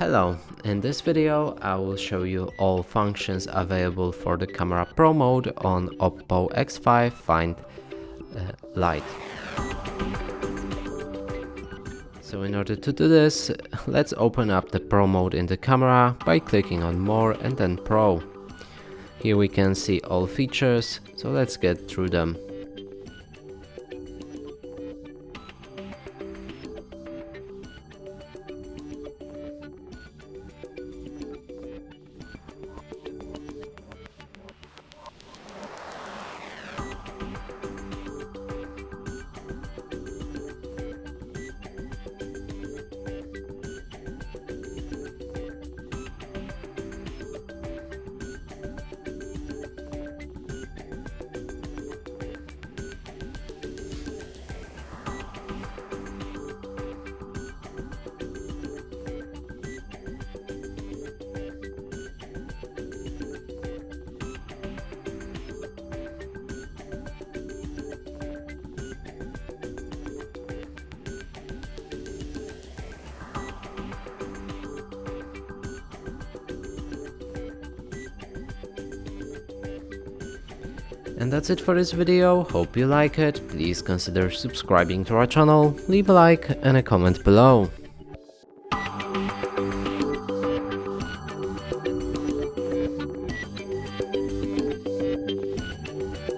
Hello, in this video I will show you all functions available for the Camera Pro mode on OPPO X5 Find Lite. So in order to do this, let's open up the Pro mode in the camera by clicking on More and then Pro. Here we can see all features, so let's get through them. And that's it for this video. Hope you like it. Please consider subscribing to our channel, leave a like and a comment below.